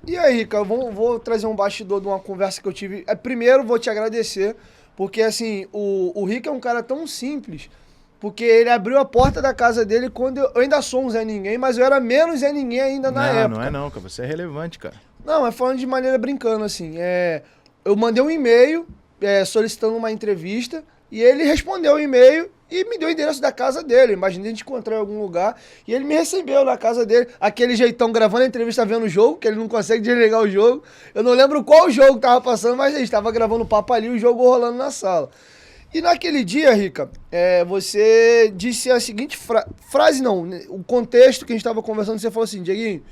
E aí, Rica, vou trazer um bastidor de uma conversa que eu tive. Primeiro, vou te agradecer, porque assim, o Rica é um cara tão simples, porque ele abriu a porta da casa dele quando eu ainda sou um Zé Ninguém, mas eu era menos Zé Ninguém ainda na Não, não é época. não, cara. Você é relevante, cara. Não, é falando de maneira brincando, assim. Eu mandei um e-mail solicitando uma entrevista e ele respondeu o e-mail e me deu o endereço da casa dele. Imagina a gente encontrar em algum lugar e ele me recebeu na casa dele. Aquele jeitão gravando a entrevista vendo o jogo, que ele não consegue desligar o jogo. Eu não lembro qual jogo tava passando, mas a gente tava gravando o papo ali e o jogo rolando na sala. E naquele dia, Rica, você disse a seguinte frase, não, né, o contexto que a gente tava conversando, você falou assim, Dieguinho,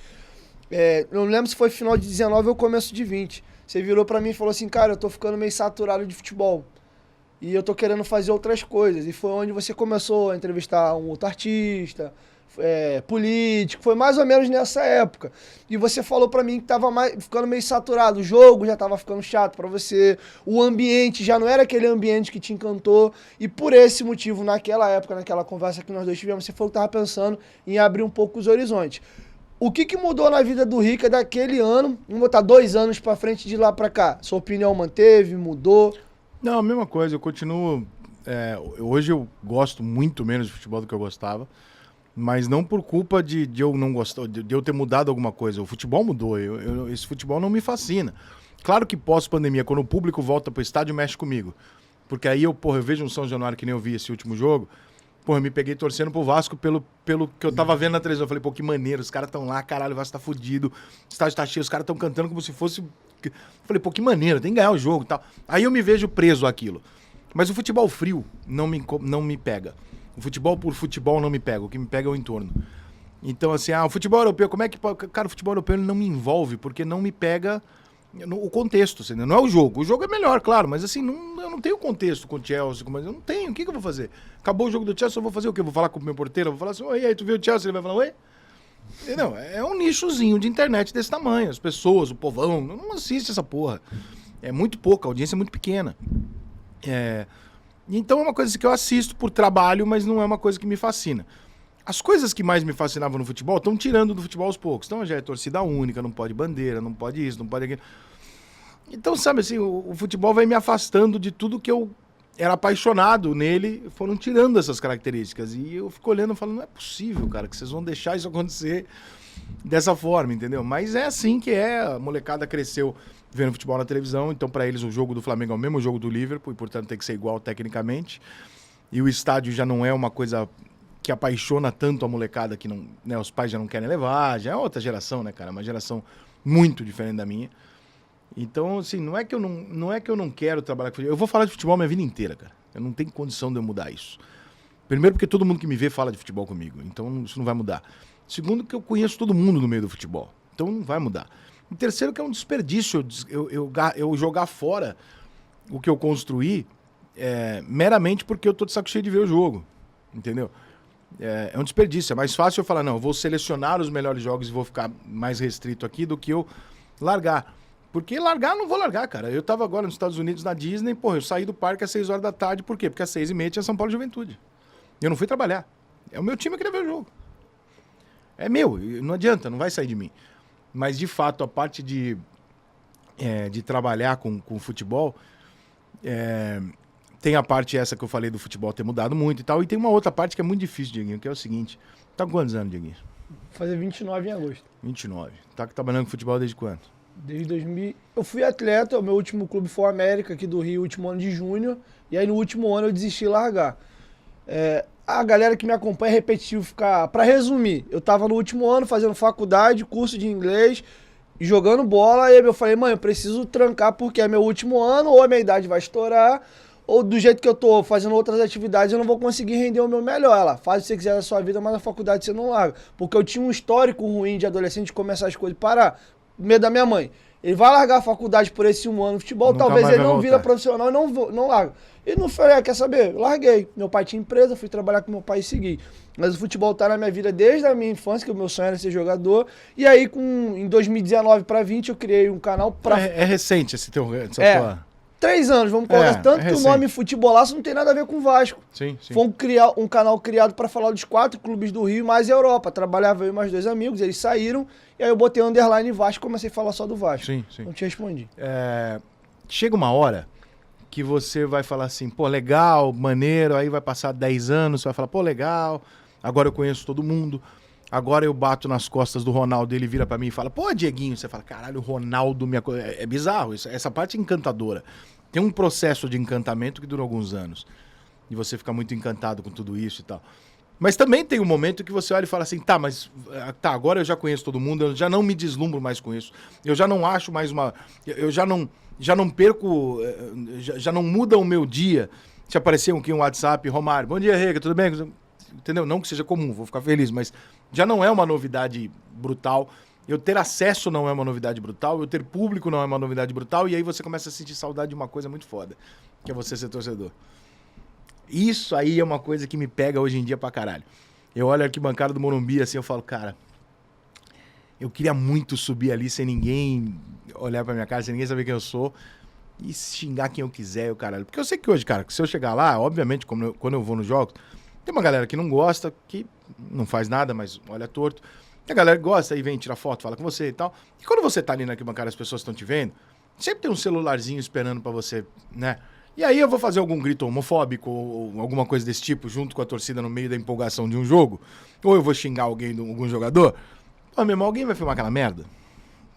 eu não lembro se foi final de 19 ou começo de 20. Você virou pra mim e falou assim, cara, eu tô ficando meio saturado de futebol. E eu tô querendo fazer outras coisas. E foi onde você começou a entrevistar um outro artista, político. Foi mais ou menos nessa época. E você falou pra mim que tava ficando meio saturado. O jogo já tava ficando chato pra você. O ambiente já não era aquele ambiente que te encantou. E por esse motivo, naquela época, naquela conversa que nós dois tivemos, você falou que tava pensando em abrir um pouco os horizontes. O que mudou na vida do Rica daquele ano, vamos botar 2 anos pra frente de lá pra cá? Sua opinião manteve, mudou? Não, a mesma coisa. Eu continuo... hoje eu gosto muito menos de futebol do que eu gostava, mas não por culpa de eu não gostar, de eu ter mudado alguma coisa. O futebol mudou. Esse futebol não me fascina. Claro que pós-pandemia, quando o público volta pro estádio, mexe comigo. Porque aí eu vejo um São Januário que nem eu vi esse último jogo. Eu me peguei torcendo pro Vasco pelo que eu tava vendo na televisão. Eu falei, que maneiro, os caras tão lá, caralho, o Vasco tá fudido, o estádio tá cheio, os caras tão cantando como se fosse... Eu falei, que maneiro, tem que ganhar o jogo e tal. Aí eu me vejo preso àquilo. Mas o futebol frio não me pega. O futebol por futebol não me pega, o que me pega é o entorno. Então, assim, o futebol europeu, como é que... Cara, o futebol europeu ele não me envolve, porque não me pega... o contexto, assim, não é o jogo é melhor, claro, mas assim, eu não tenho contexto com o Chelsea, mas eu não tenho, o que eu vou fazer? Acabou o jogo do Chelsea, eu vou fazer o quê? Eu vou falar com o meu porteiro, eu vou falar assim, oi, aí tu viu o Chelsea? Ele vai falar, oi? Não, é um nichozinho de internet desse tamanho, as pessoas, o povão, não assiste essa porra, é muito pouca, a audiência é muito pequena. Então é uma coisa que eu assisto por trabalho, mas não é uma coisa que me fascina. As coisas que mais me fascinavam no futebol estão tirando do futebol aos poucos. Então já é torcida única, não pode bandeira, não pode isso, não pode aquilo. Então, sabe assim, o futebol vai me afastando de tudo que eu era apaixonado nele, foram tirando essas características. E eu fico olhando e falo, não é possível, cara, que vocês vão deixar isso acontecer dessa forma, entendeu? Mas é assim que a molecada cresceu vendo futebol na televisão, então para eles o jogo do Flamengo é o mesmo jogo do Liverpool, e portanto tem que ser igual tecnicamente. E o estádio já não é uma coisa que apaixona tanto a molecada que não, né, os pais já não querem levar, já é outra geração, né, cara? Uma geração muito diferente da minha. Então, assim, não é que eu não quero trabalhar com futebol. Eu vou falar de futebol minha vida inteira, cara. Eu não tenho condição de eu mudar isso. Primeiro porque todo mundo que me vê fala de futebol comigo, então isso não vai mudar. Segundo que eu conheço todo mundo no meio do futebol, então não vai mudar. E terceiro que é um desperdício eu jogar fora o que eu construí meramente porque eu tô de saco cheio de ver o jogo, entendeu? É um desperdício, é mais fácil eu falar, não, eu vou selecionar os melhores jogos e vou ficar mais restrito aqui do que eu largar. Porque largar, não vou largar, cara. Eu tava agora nos Estados Unidos, na Disney, eu saí do parque às 6 horas da tarde, por quê? Porque às 6h30 tinha São Paulo Juventude. Eu não fui trabalhar. É o meu time que queria ver o jogo. É meu, não adianta, não vai sair de mim. Mas, de fato, a parte de trabalhar com futebol, tem a parte essa que eu falei do futebol ter mudado muito e tal, e tem uma outra parte que é muito difícil, Dieguinho, que é o seguinte. Tá com quantos anos, Dieguinho? Vou fazer 29 em agosto. 29. Tá trabalhando com futebol desde quando? Desde 2000. Eu fui atleta, o meu último clube foi o América, aqui do Rio, último ano de júnior. E aí no último ano eu desisti de largar. A galera que me acompanha é repetitivo ficar... Pra resumir, eu tava no último ano fazendo faculdade, curso de inglês, jogando bola. Aí eu falei, mãe, eu preciso trancar porque é meu último ano, ou a minha idade vai estourar, ou do jeito que eu tô fazendo outras atividades eu não vou conseguir render o meu melhor. Ela, faz o que você quiser da sua vida, mas na faculdade você não larga. Porque eu tinha um histórico ruim de adolescente, de começar as coisas e parar. Medo da minha mãe. Ele vai largar a faculdade por esse 1 ano de futebol, Nunca talvez mais ele vai não vira voltar. profissional e não larga. E não falei, quer saber? Larguei. Meu pai tinha empresa, fui trabalhar com meu pai e segui. Mas o futebol tá na minha vida desde a minha infância, que o meu sonho era ser jogador. E aí, em 2019 para 20, eu criei um canal pra... É recente essa tua... 3 anos, vamos colocar. Tanto que o nome Futebolaço não tem nada a ver com o Vasco. Sim. Foi um canal criado para falar dos 4 clubes do Rio mais Europa. Trabalhava eu e mais 2 amigos, eles saíram, e aí eu botei underline Vasco e comecei a falar só do Vasco. Sim. Não te respondi. Chega uma hora que você vai falar assim, pô, legal, maneiro, aí vai passar 10 anos, você vai falar, pô, legal, agora eu conheço todo mundo, agora eu bato nas costas do Ronaldo, ele vira pra mim e fala, pô, Dieguinho, você fala, caralho, o Ronaldo, é bizarro, essa parte é encantadora. Tem um processo de encantamento que dura alguns anos, e você fica muito encantado com tudo isso e tal. Mas também tem um momento que você olha e fala assim, agora eu já conheço todo mundo, eu já não me deslumbro mais com isso, eu já não acho mais eu já não perco, já não muda o meu dia se aparecer um WhatsApp, Romário, bom dia, Rega, tudo bem? Entendeu? Não que seja comum, vou ficar feliz, mas já não é uma novidade brutal. Eu ter acesso não é uma novidade brutal, eu ter público não é uma novidade brutal, e aí você começa a sentir saudade de uma coisa muito foda, que é você ser torcedor. Isso aí é uma coisa que me pega hoje em dia pra caralho. Eu olho a arquibancada do Morumbi assim, eu falo, cara, eu queria muito subir ali sem ninguém olhar pra minha cara, sem ninguém saber quem eu sou, e xingar quem eu quiser, o caralho. Porque eu sei que hoje, cara, que se eu chegar lá, obviamente, quando eu vou nos jogos, tem uma galera que não gosta, que não faz nada, mas olha torto. Tem a galera que gosta, aí vem tirar foto, fala com você e tal. E quando você tá ali na arquibancada, as pessoas estão te vendo, sempre tem um celularzinho esperando pra você, né? E aí eu vou fazer algum grito homofóbico ou alguma coisa desse tipo, junto com a torcida no meio da empolgação de um jogo, ou eu vou xingar algum jogador, meu irmão, alguém vai filmar aquela merda?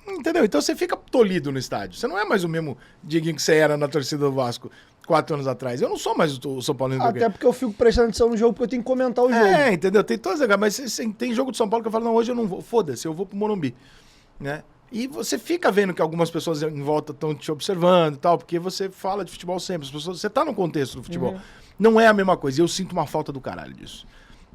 Entendeu? Então você fica tolhido no estádio. Você não é mais o mesmo Dieguinho que você era na torcida do Vasco 4 anos atrás. Eu não sou mais o São Paulino. Até porque eu fico prestando atenção no jogo porque eu tenho que comentar o jogo. Entendeu? Tem todas as... Mas tem jogo de São Paulo que eu falo, não, hoje eu não vou. Foda-se, eu vou pro Morumbi. Né? E você fica vendo que algumas pessoas em volta estão te observando e tal, porque você fala de futebol sempre. As pessoas, você tá no contexto do futebol. Não é a mesma coisa. E eu sinto uma falta do caralho disso.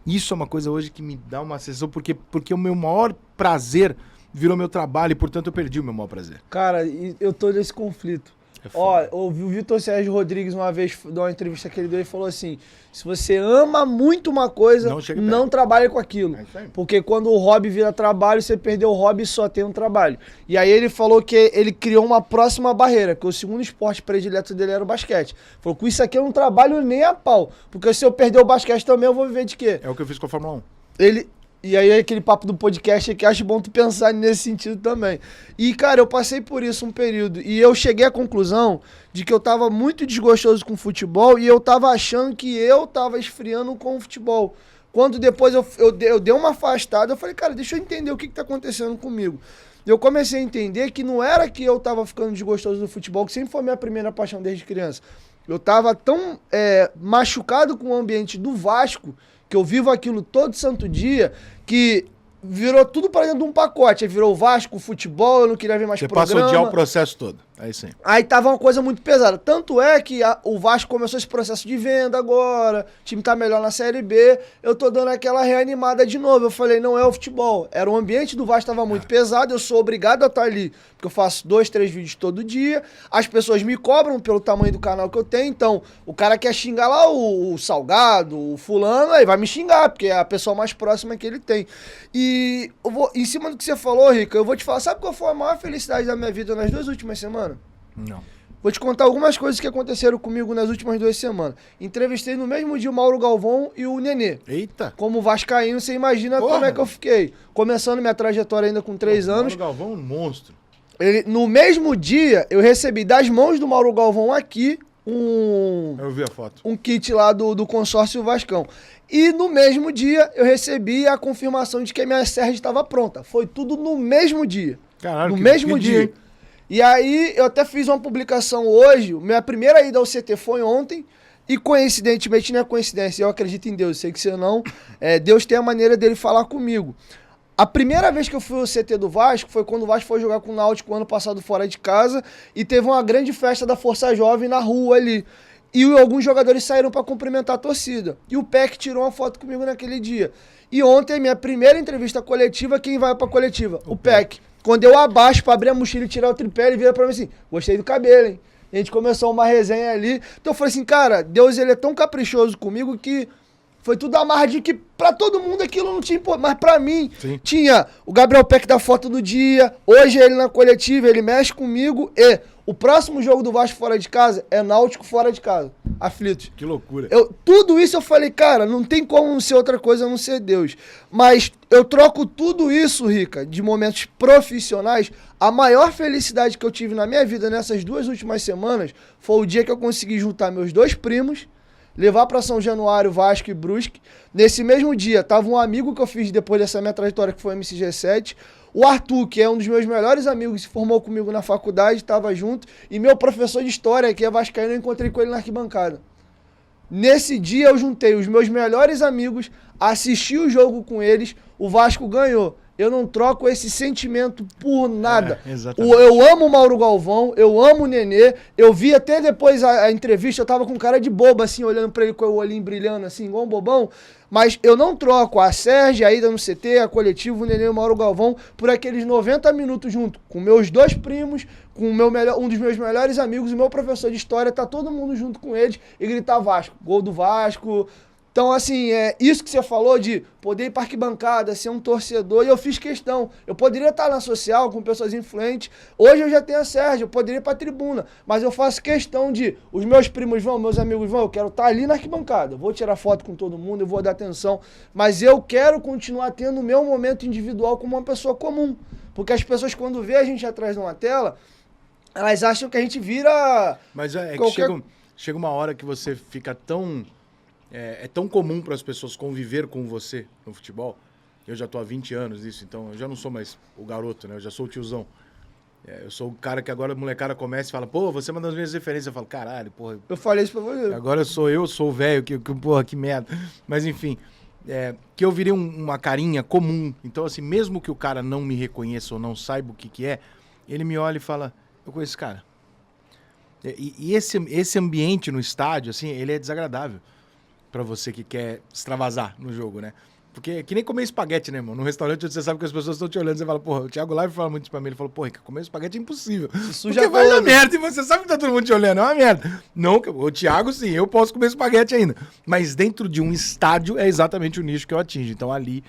Isso é uma coisa hoje que me dá uma sensação, porque o meu maior prazer virou meu trabalho e, portanto, eu perdi o meu maior prazer. Cara, eu tô nesse conflito. Ó, ouvi o Vitor Sérgio Rodrigues uma vez, dar uma entrevista que ele deu e falou assim, se você ama muito uma coisa, não trabalhe com aquilo. Porque quando o hobby vira trabalho, você perdeu o hobby e só tem um trabalho. E aí ele falou que ele criou uma próxima barreira, que o segundo esporte predileto dele era o basquete. Falou, com isso aqui eu não trabalho nem a pau, porque se eu perder o basquete também, eu vou viver de quê? É o que eu fiz com a Fórmula 1. E aí aquele papo do podcast que acho bom tu pensar nesse sentido também. E, cara, eu passei por isso um período. E eu cheguei à conclusão de que eu tava muito desgostoso com o futebol e eu tava achando que eu tava esfriando com o futebol. Quando depois eu dei uma afastada, eu falei, cara, deixa eu entender o que tá acontecendo comigo. Eu comecei a entender que não era que eu tava ficando desgostoso do futebol, que sempre foi a minha primeira paixão desde criança. Eu tava tão machucado com o ambiente do Vasco, que eu vivo aquilo todo santo dia, que virou tudo pra dentro de um pacote. Aí virou o Vasco, o futebol, eu não queria ver mais programa. Você passa a odiar o processo todo. Aí sim. Aí tava uma coisa muito pesada. Tanto é que o Vasco começou esse processo de venda agora, o time tá melhor na Série B, eu tô dando aquela reanimada de novo. Eu falei, não é o futebol. Era o ambiente do Vasco, tava muito pesado, eu sou obrigado a estar ali, porque eu faço 2, 3 vídeos todo dia, as pessoas me cobram pelo tamanho do canal que eu tenho, então o cara quer xingar lá o Salgado, o fulano, aí vai me xingar, porque é a pessoa mais próxima que ele tem. E eu vou, em cima do que você falou, Rica, eu vou te falar, sabe qual foi a maior felicidade da minha vida nas 2 últimas semanas? Não. Vou te contar algumas coisas que aconteceram comigo nas últimas 2 semanas. Entrevistei no mesmo dia o Mauro Galvão e o Nenê. Eita! Como vascaíno, você imagina como é que eu fiquei. Começando minha trajetória ainda com 3 anos. O Mauro Galvão é um monstro. No mesmo dia, eu recebi das mãos do Mauro Galvão aqui Eu vi a foto. um kit lá do consórcio Vascão. E no mesmo dia, eu recebi a confirmação de que a minha Serra estava pronta. Foi tudo no mesmo dia. Caralho, no mesmo dia. Hein? E aí, eu até fiz uma publicação hoje, minha primeira ida ao CT foi ontem, e coincidentemente, não é coincidência, eu acredito em Deus, sei que se não, Deus tem a maneira dele falar comigo. A primeira vez que eu fui ao CT do Vasco foi quando o Vasco foi jogar com o Náutico ano passado fora de casa, e teve uma grande festa da Força Jovem na rua ali. E alguns jogadores saíram para cumprimentar a torcida. E o PEC tirou uma foto comigo naquele dia. E ontem, minha primeira entrevista coletiva, quem vai pra coletiva? O PEC. Quando eu abaixo pra abrir a mochila e tirar o tripé, ele vira pra mim assim, gostei do cabelo, hein? E a gente começou uma resenha ali. Então eu falei assim, cara, Deus ele é tão caprichoso comigo que foi tudo amarradinho que pra todo mundo aquilo não tinha importância. Mas pra mim, sim, tinha o Gabriel Peck da foto do dia, hoje ele na coletiva, ele mexe comigo, e O próximo jogo do Vasco fora de casa é Náutico fora de casa. Aflitos. Que loucura. Tudo isso eu falei, cara, não tem como ser outra coisa a não ser Deus. Mas eu troco tudo isso, Rica, de momentos profissionais. A maior felicidade que eu tive na minha vida nessas 2 últimas semanas foi o dia que eu consegui juntar meus 2 primos, levar para São Januário, Vasco e Brusque. Nesse mesmo dia, tava um amigo que eu fiz depois dessa minha trajetória, que foi o MCG7. O Arthur, que é um dos meus melhores amigos, se formou comigo na faculdade, tava junto. E meu professor de história, que é vascaíno, eu encontrei com ele na arquibancada. Nesse dia eu juntei os meus melhores amigos, assisti o jogo com eles, o Vasco ganhou. Eu não troco esse sentimento por nada. Exatamente. Eu amo o Mauro Galvão, eu amo o Nenê. Eu vi até depois a entrevista, eu tava com cara de bobo, assim, olhando pra ele com o olhinho brilhando, assim, igual um bobão. Mas eu não troco a Sérgia, a ida no CT, a coletivo, o Nenê e o Mauro Galvão por aqueles 90 minutos junto com meus 2 primos, com um dos meus melhores amigos, o meu professor de história, tá todo mundo junto com eles e gritar Vasco, gol do Vasco. Então, assim, isso que você falou de poder ir para arquibancada, ser um torcedor, e eu fiz questão. Eu poderia estar na social com pessoas influentes. Hoje eu já tenho a Sérgio, eu poderia ir para a tribuna. Mas eu faço questão de, os meus primos vão, meus amigos vão, eu quero estar ali na arquibancada. Eu vou tirar foto com todo mundo, eu vou dar atenção. Mas eu quero continuar tendo o meu momento individual como uma pessoa comum. Porque as pessoas, quando vê a gente atrás de uma tela, elas acham que a gente vira... Mas que chega uma hora que você fica tão... É tão comum para as pessoas conviver com você no futebol. Eu já tô há 20 anos nisso, então eu já não sou mais o garoto, né? Eu já sou o tiozão. Eu sou o cara que agora a molecada começa e fala, pô, você é uma das minhas referências. Eu falo, caralho, porra. Eu falei isso pra você. Agora sou o velho, porra, que merda. Mas enfim, que eu virei uma carinha comum. Então, assim, mesmo que o cara não me reconheça ou não saiba o que é, ele me olha e fala, eu conheço esse cara. E esse ambiente no estádio, assim, ele é desagradável pra você que quer extravasar no jogo, né? Porque é que nem comer espaguete, né, irmão? No restaurante você sabe que as pessoas estão te olhando, você fala, porra, o Thiago Live fala muito isso pra mim, ele falou, porra, comer espaguete é impossível. Porque vai dar merda e você sabe que tá todo mundo te olhando, é uma merda. Não, o Thiago sim, eu posso comer espaguete ainda. Mas dentro de um estádio é exatamente o nicho que eu atingo. Então ali,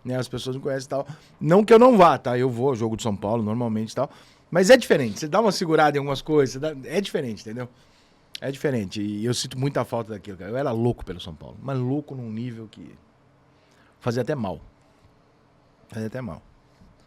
né, as pessoas me conhecem e tal. Não que eu não vá, tá? Eu vou ao jogo de São Paulo normalmente e tal. Mas é diferente, você dá uma segurada em algumas coisas, é diferente, entendeu? É diferente, e eu sinto muita falta daquilo, cara. Eu era louco pelo São Paulo, mas louco num nível que fazia até mal. Fazia até mal.